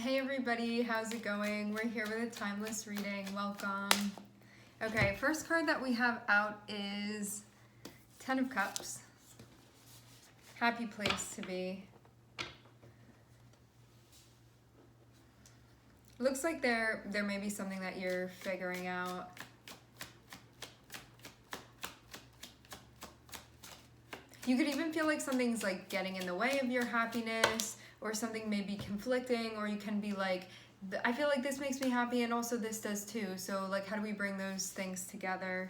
Hey everybody, how's it going? We're here with a timeless reading. Welcome. Okay, first card that we have out is Ten of Cups. Happy place to be. Looks like there may be something that you're figuring out. You could even feel like something's like getting in the way of your happiness, or something may be conflicting, or you can be like, I feel like this makes me happy and also this does too. So like, how do we bring those things together?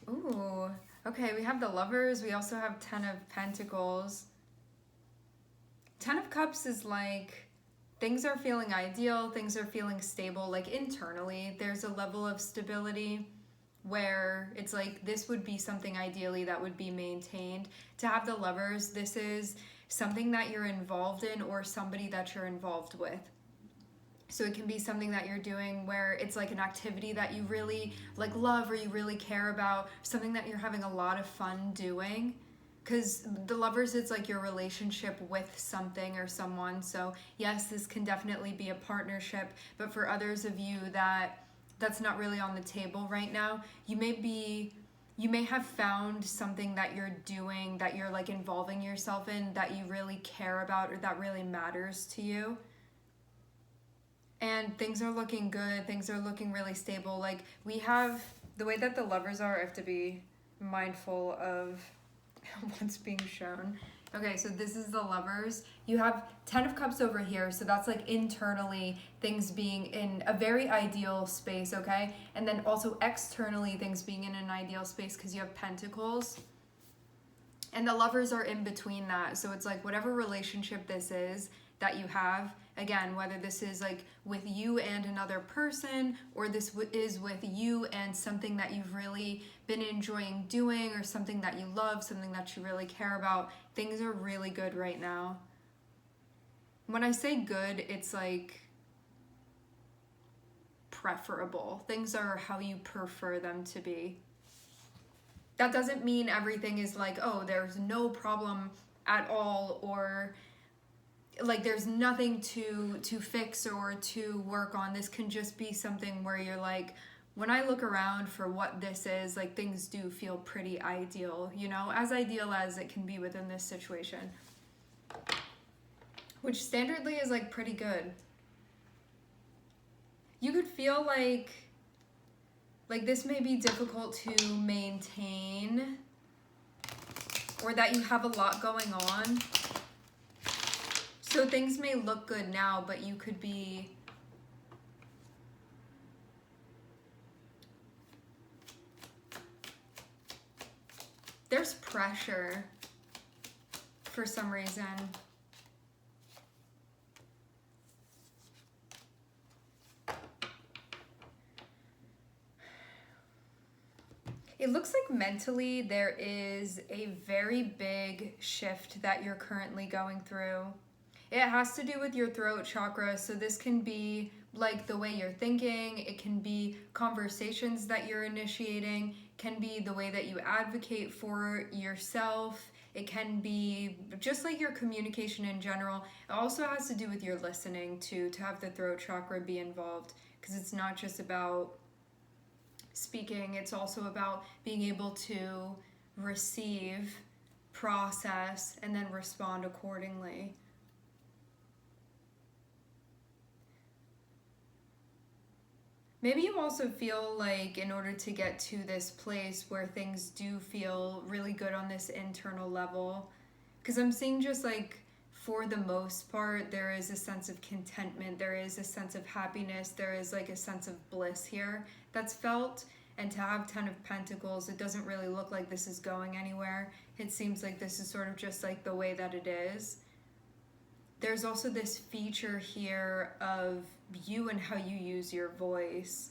Ooh, okay, we have the Lovers. We also have Ten of Pentacles. Ten of Cups is like, things are feeling ideal, things are feeling stable, like internally. There's a level of stability where it's like, this would be something ideally that would be maintained. To have the Lovers, this is something that you're involved in or somebody that you're involved with. So it can be something that you're doing where it's like an activity that you really like love or you really care about, something that you're having a lot of fun doing. Because the Lovers, it's like your relationship with something or someone. So yes, this can definitely be a partnership, but for others of you that's not really on the table right now, you may have found something that you're doing, that you're like involving yourself in, that you really care about or that really matters to you. And things are looking good, things are looking really stable. Like, we have, the way that the Lovers are, I have to be mindful of what's being shown. Okay, so this is the Lovers. You have Ten of Cups over here, so that's like internally things being in a very ideal space, okay? And then also externally things being in an ideal space because you have Pentacles. And the Lovers are in between that. So it's like whatever relationship this is that you have, again, whether this is like with you and another person, or this is with you and something that you've really been enjoying doing, or something that you love, something that you really care about, things are really good right now. When I say good, it's like preferable. Things are how you prefer them to be. That doesn't mean everything is like, oh, there's no problem at all, or like there's nothing to fix or to work on. This can just be something where you're like, when I look around for what this is, like things do feel pretty ideal, you know, as ideal as it can be within this situation, which standardly is like pretty good. You could feel like this may be difficult to maintain, or that you have a lot going on. So things may look good now, but you could be there's pressure for some reason. It looks like mentally there is a very big shift that you're currently going through. It has to do with your throat chakra, so this can be like the way you're thinking, it can be conversations that you're initiating, can be the way that you advocate for yourself, it can be just like your communication in general. It also has to do with your listening too, to have the throat chakra be involved, because it's not just about speaking, it's also about being able to receive, process, and then respond accordingly. Maybe you also feel like in order to get to this place where things do feel really good on this internal level, because I'm seeing just like for the most part, there is a sense of contentment, there is a sense of happiness, there is like a sense of bliss here that's felt. And to have Ten of Pentacles, it doesn't really look like this is going anywhere. It seems like this is sort of just like the way that it is. There's also this feature here of you and how you use your voice,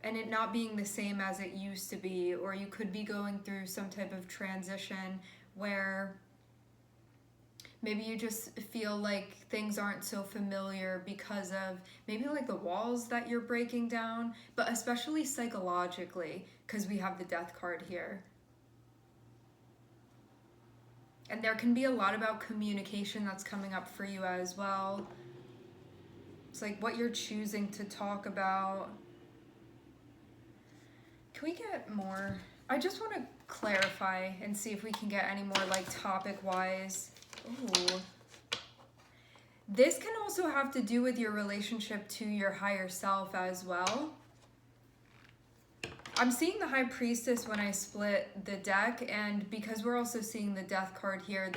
and it not being the same as it used to be, or you could be going through some type of transition where maybe you just feel like things aren't so familiar because of maybe like the walls that you're breaking down, but especially psychologically, because we have the Death card here. And there can be a lot about communication that's coming up for you as well. It's like what you're choosing to talk about. Can we get more? I just want to clarify and see if we can get any more like topic-wise. Ooh. This can also have to do with your relationship to your higher self as well. I'm seeing the High Priestess when I split the deck, and because we're also seeing the Death card here,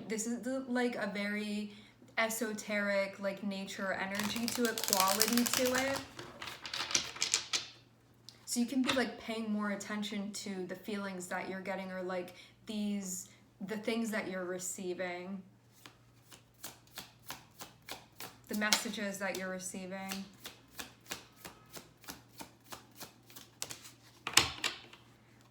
this is like a very esoteric, like nature energy to it, quality to it. So you can be like paying more attention to the feelings that you're getting, or like the things that you're receiving, the messages that you're receiving.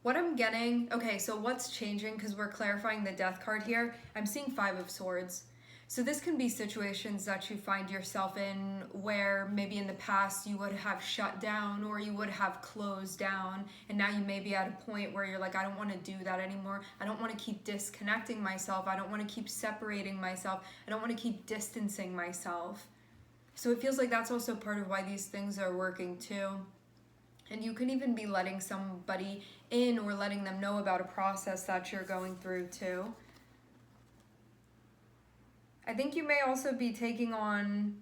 What I'm getting, okay, so what's changing, because we're clarifying the Death card here, I'm seeing Five of Swords. So this can be situations that you find yourself in where maybe in the past you would have shut down or you would have closed down, and now you may be at a point where you're like, I don't want to do that anymore. I don't want to keep disconnecting myself. I don't want to keep separating myself. I don't want to keep distancing myself. So it feels like that's also part of why these things are working too. And you can even be letting somebody in or letting them know about a process that you're going through too. I think you may also be taking on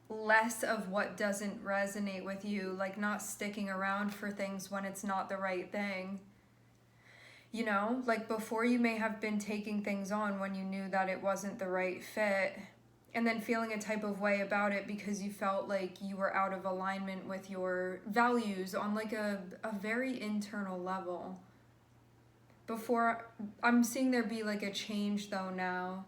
less of what doesn't resonate with you, like not sticking around for things when it's not the right thing. You know, like before you may have been taking things on when you knew that it wasn't the right fit, and then feeling a type of way about it because you felt like you were out of alignment with your values on like a very internal level. Before, I'm seeing there be like a change though now.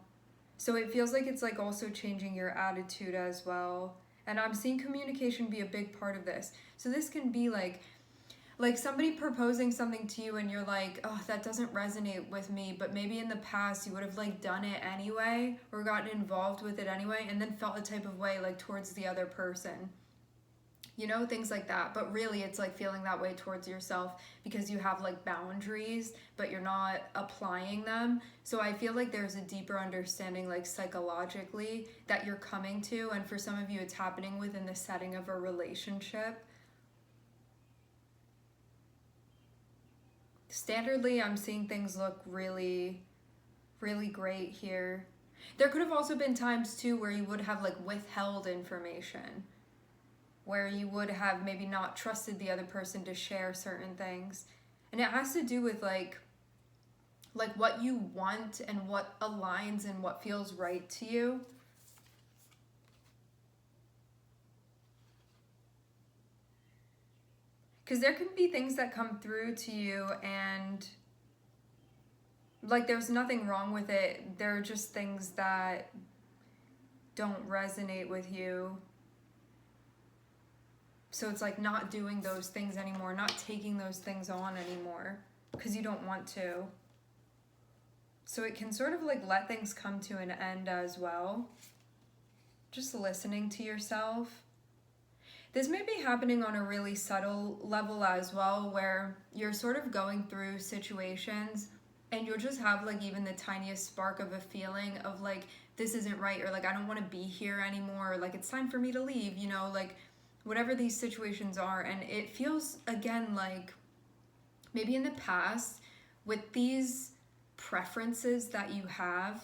So it feels like it's like also changing your attitude as well. And I'm seeing communication be a big part of this. So this can be like somebody proposing something to you and you're like, oh, that doesn't resonate with me, but maybe in the past you would have like done it anyway or gotten involved with it anyway and then felt a type of way like towards the other person. You know, things like that. But really it's like feeling that way towards yourself because you have like boundaries, but you're not applying them. So I feel like there's a deeper understanding like psychologically that you're coming to, and for some of you it's happening within the setting of a relationship. Standardly, I'm seeing things look really, really great here. There could have also been times too where you would have like withheld information, where you would have maybe not trusted the other person to share certain things. And it has to do with like what you want and what aligns and what feels right to you. Because there can be things that come through to you and like there's nothing wrong with it. There are just things that don't resonate with you. So it's like not doing those things anymore, not taking those things on anymore because you don't want to. So it can sort of like let things come to an end as well. Just listening to yourself. This may be happening on a really subtle level as well, where you're sort of going through situations and you'll just have like even the tiniest spark of a feeling of like, this isn't right, or like, I don't want to be here anymore, or like, it's time for me to leave, you know, like whatever these situations are. And it feels again like maybe in the past with these preferences that you have,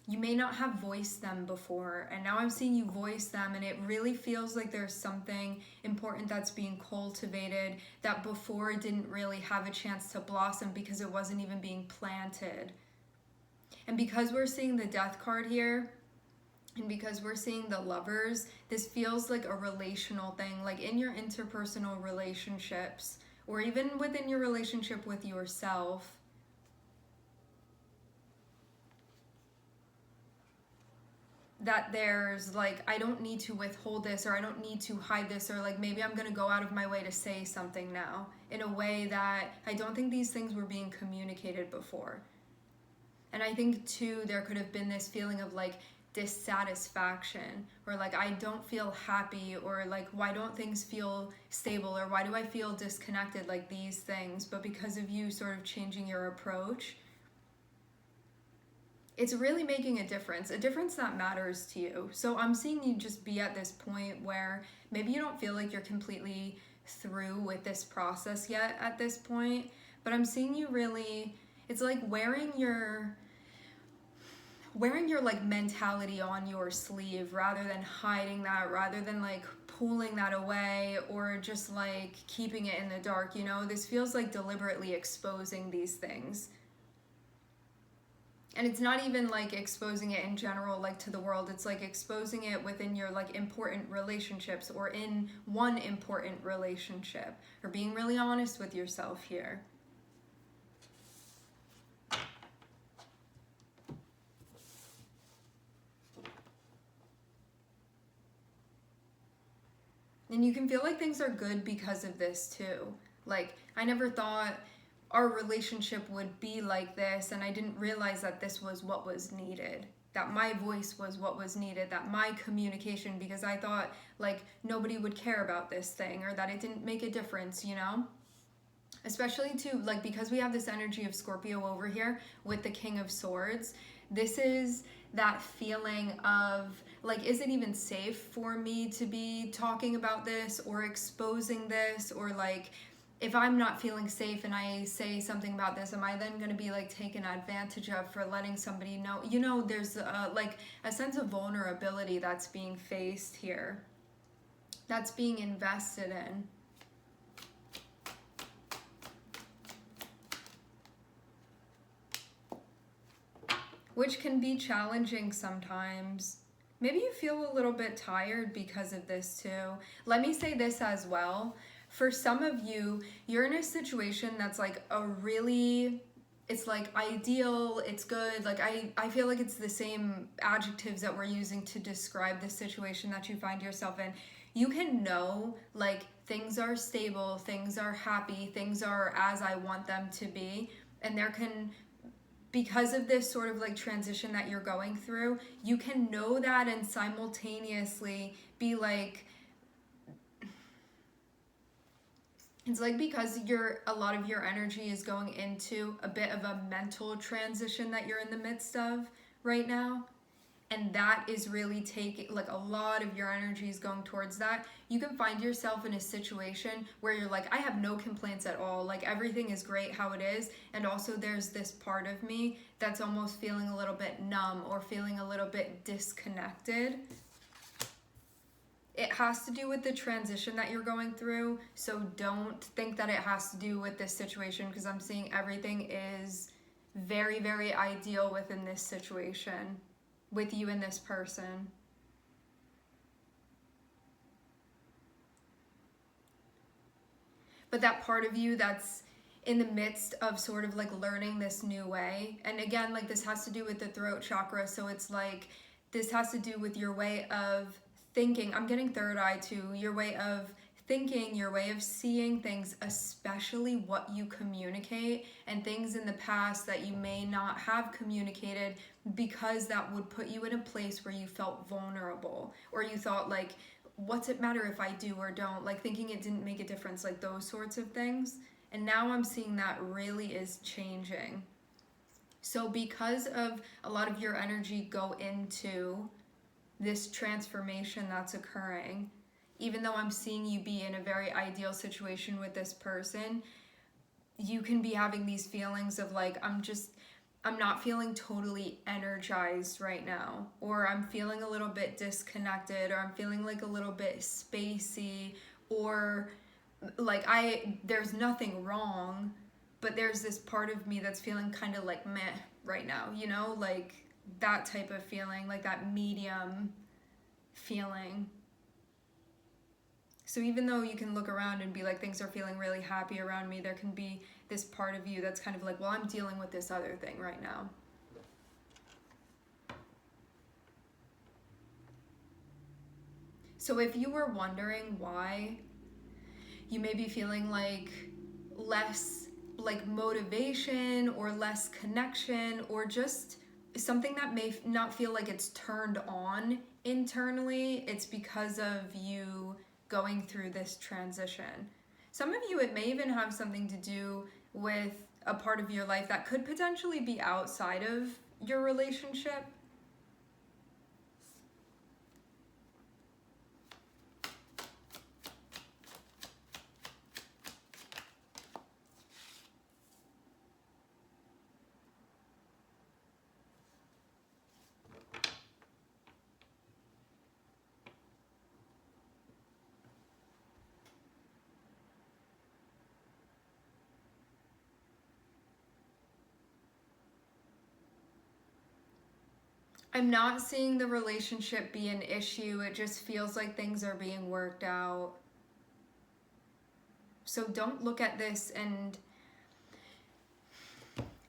you may not have voiced them before, and now I'm seeing you voice them, and it really feels like there's something important that's being cultivated that before didn't really have a chance to blossom because it wasn't even being planted. And because we're seeing the Death card here, and because we're seeing the Lovers, this feels like a relational thing, like in your interpersonal relationships, or even within your relationship with yourself. That there's like, I don't need to withhold this, or I don't need to hide this, or like maybe I'm gonna go out of my way to say something now in a way that I don't think these things were being communicated before. And I think too, there could have been this feeling of like dissatisfaction, or like I don't feel happy, or like why don't things feel stable, or why do I feel disconnected, like these things. But because of you sort of changing your approach, it's really making a difference that matters to you. So I'm seeing you just be at this point where maybe you don't feel like you're completely through with this process yet at this point, but I'm seeing you really, it's like wearing your like mentality on your sleeve rather than hiding that, rather than like pulling that away or just like keeping it in the dark, you know? This feels like deliberately exposing these things. And it's not even like exposing it in general, like to the world. It's like exposing it within your like important relationships, or in one important relationship, or being really honest with yourself here. And you can feel like things are good because of this too. Like, I never thought our relationship would be like this, and I didn't realize that this was what was needed. That my voice was what was needed, that my communication, because I thought like nobody would care about this thing, or that it didn't make a difference, you know? Especially too, like, because we have this energy of Scorpio over here with the King of Swords. This is that feeling of like, is it even safe for me to be talking about this or exposing this? Or like, if I'm not feeling safe and I say something about this, am I then going to be like taken advantage of for letting somebody know? You know, there's like a sense of vulnerability that's being faced here, that's being invested in. Which can be challenging sometimes. Maybe you feel a little bit tired because of this too. Let me say this as well. For some of you, you're in a situation that's like a really, it's like ideal, it's good. Like I feel like it's the same adjectives that we're using to describe the situation that you find yourself in. You can know like things are stable, things are happy, things are as I want them to be. And there can, because of this sort of like transition that you're going through, you can know that and simultaneously be like, it's like because a lot of your energy is going into a bit of a mental transition that you're in the midst of right now. And that is really taking, like, a lot of your energy is going towards that. You can find yourself in a situation where you're like, I have no complaints at all. Like, everything is great how it is. And also there's this part of me that's almost feeling a little bit numb or feeling a little bit disconnected. It has to do with the transition that you're going through. So don't think that it has to do with this situation, because I'm seeing everything is very, very ideal within this situation, with you and this person. But that part of you that's in the midst of sort of like learning this new way, and again, like, this has to do with the throat chakra, so it's like this has to do with your way of thinking. I'm getting third eye too. Your way of thinking, your way of seeing things, especially what you communicate, and things in the past that you may not have communicated, because that would put you in a place where you felt vulnerable, or you thought like, what's it matter if I do or don't, like thinking it didn't make a difference, like those sorts of things. And now I'm seeing that really is changing. So because of a lot of your energy go into this transformation that's occurring, even though I'm seeing you be in a very ideal situation with this person, you can be having these feelings of like, I'm not feeling totally energized right now, or I'm feeling a little bit disconnected, or I'm feeling like a little bit spacey, or like there's nothing wrong, but there's this part of me that's feeling kind of like meh right now, you know, like that type of feeling, like that medium feeling. So even though you can look around and be like, things are feeling really happy around me, there can be this part of you that's kind of like, well, I'm dealing with this other thing right now. So if you were wondering why you may be feeling like less like motivation, or less connection, or just something that may not feel like it's turned on internally, it's because of you going through this transition. Some of you, it may even have something to do with a part of your life that could potentially be outside of your relationship? I'm not seeing the relationship be an issue. It just feels like things are being worked out. So don't look at this, and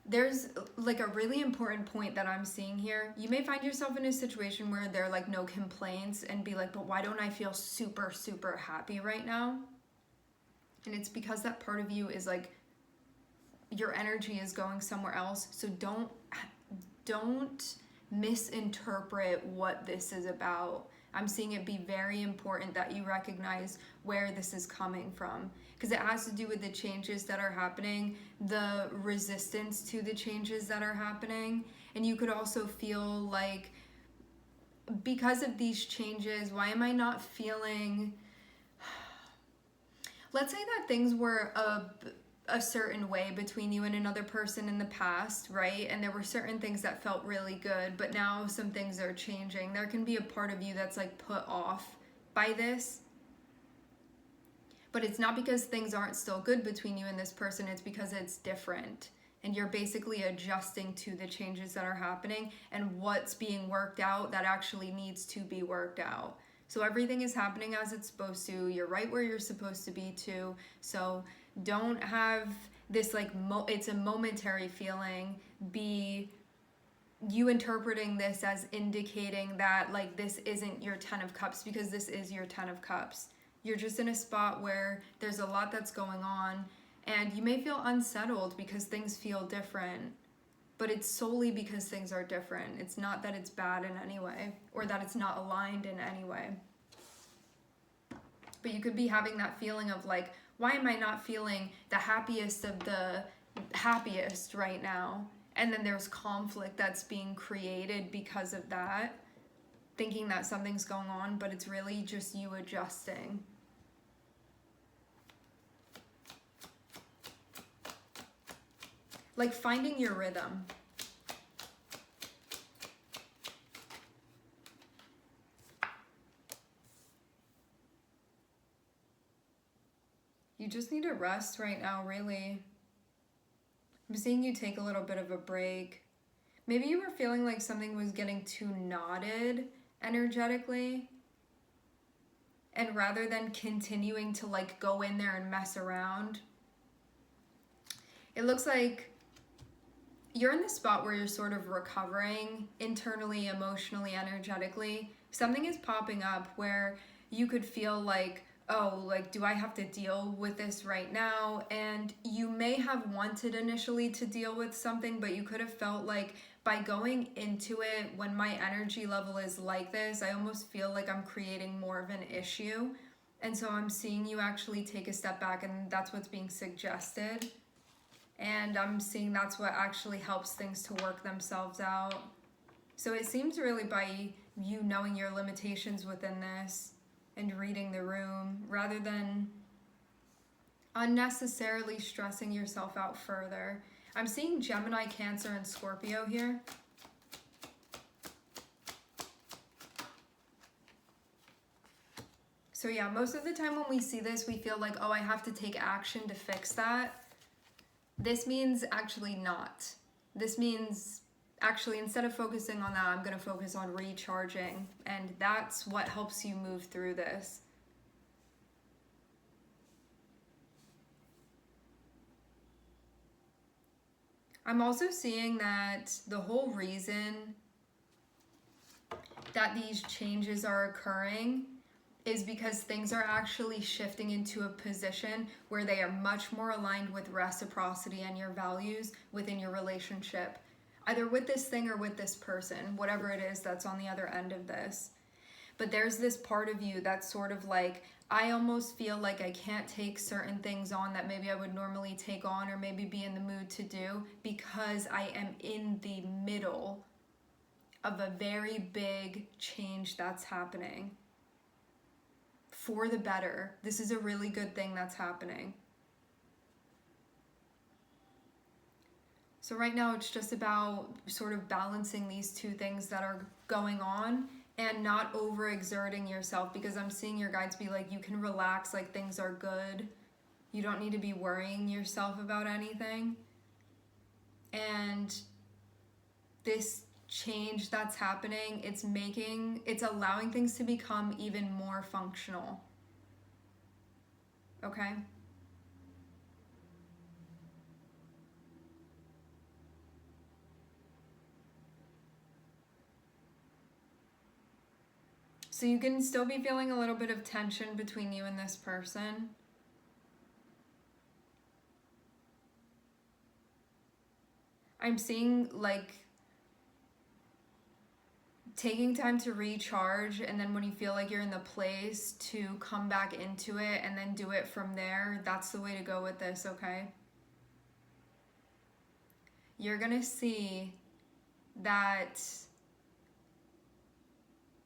there's like a really important point that I'm seeing here. You may find yourself in a situation where there are like no complaints and be like, but why don't I feel super, super happy right now? And it's because that part of you is like, your energy is going somewhere else. So don't misinterpret what this is about. I'm seeing it be very important that you recognize where this is coming from, because it has to do with the changes that are happening, the resistance to the changes that are happening. And you could also feel like, because of these changes, why am I not feeling, let's say that things were a certain way between you and another person in the past, right? And there were certain things that felt really good, but now some things are changing. There can be a part of you that's like put off by this. But it's not because things aren't still good between you and this person, it's because it's different. And you're basically adjusting to the changes that are happening and what's being worked out that actually needs to be worked out. So everything is happening as it's supposed to. You're right where you're supposed to be too. So don't have this like, it's a momentary feeling, be you interpreting this as indicating that like this isn't your 10 of cups, because this is your 10 of cups. You're just in a spot where there's a lot that's going on, and you may feel unsettled because things feel different, but it's solely because things are different. It's not that it's bad in any way, or that it's not aligned in any way. But you could be having that feeling of like, why am I not feeling the happiest of the happiest right now? And then there's conflict that's being created because of that, thinking that something's going on, but it's really just you adjusting. Like finding your rhythm. You just need to rest right now, really. I'm seeing you take a little bit of a break. Maybe you were feeling like something was getting too knotted energetically. And rather than continuing to like go in there and mess around, it looks like you're in the spot where you're sort of recovering internally, emotionally, energetically. Something is popping up where you could feel like, oh, like, do I have to deal with this right now? And you may have wanted initially to deal with something, but you could have felt like by going into it, when my energy level is like this, I almost feel like I'm creating more of an issue. And so I'm seeing you actually take a step back, and that's what's being suggested. And I'm seeing that's what actually helps things to work themselves out. So it seems really by you knowing your limitations within this and reading the room, rather than unnecessarily stressing yourself out further. I'm seeing Gemini, Cancer, and Scorpio here. So yeah, most of the time when we see this, we feel like, oh, I have to take action to fix that. This means actually not. This means actually, instead of focusing on that, I'm going to focus on recharging. And that's what helps you move through this. I'm also seeing that the whole reason that these changes are occurring is because things are actually shifting into a position where they are much more aligned with reciprocity and your values within your relationship, either with this thing or with this person, whatever it is that's on the other end of this. But there's this part of you that's sort of like, I almost feel like I can't take certain things on that maybe I would normally take on or maybe be in the mood to do because I am in the middle of a very big change that's happening for the better. This is a really good thing that's happening. So right now it's just about sort of balancing these two things that are going on and not overexerting yourself, because I'm seeing your guides be like, you can relax, like things are good. You don't need to be worrying yourself about anything. And this change that's happening, it's allowing things to become even more functional. Okay? So you can still be feeling a little bit of tension between you and this person. I'm seeing like taking time to recharge, and then when you feel like you're in the place to come back into it and then do it from there. That's the way to go with this, okay? You're gonna see that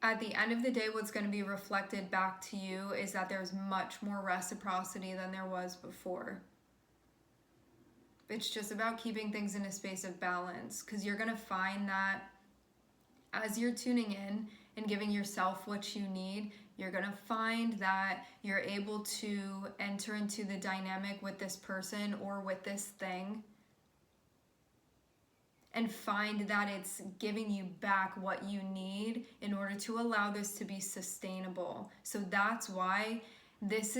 at the end of the day, what's going to be reflected back to you is that there's much more reciprocity than there was before. It's just about keeping things in a space of balance, because you're going to find that as you're tuning in and giving yourself what you need, you're going to find that you're able to enter into the dynamic with this person or with this thing and find that it's giving you back what you need in order to allow this to be sustainable. So that's why this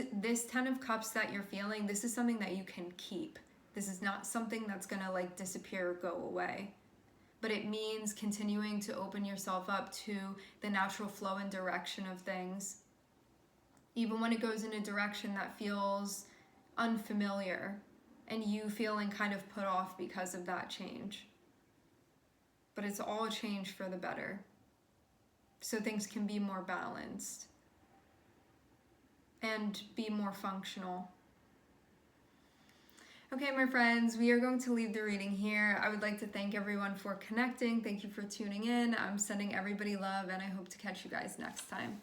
10 of cups that you're feeling, this is something that you can keep. This is not something that's gonna like disappear or go away. But it means continuing to open yourself up to the natural flow and direction of things, even when it goes in a direction that feels unfamiliar and you feeling kind of put off because of that change. But it's all a change for the better, so things can be more balanced and be more functional. Okay, my friends, we are going to leave the reading here. I would like to thank everyone for connecting. Thank you for tuning in. I'm sending everybody love, and I hope to catch you guys next time.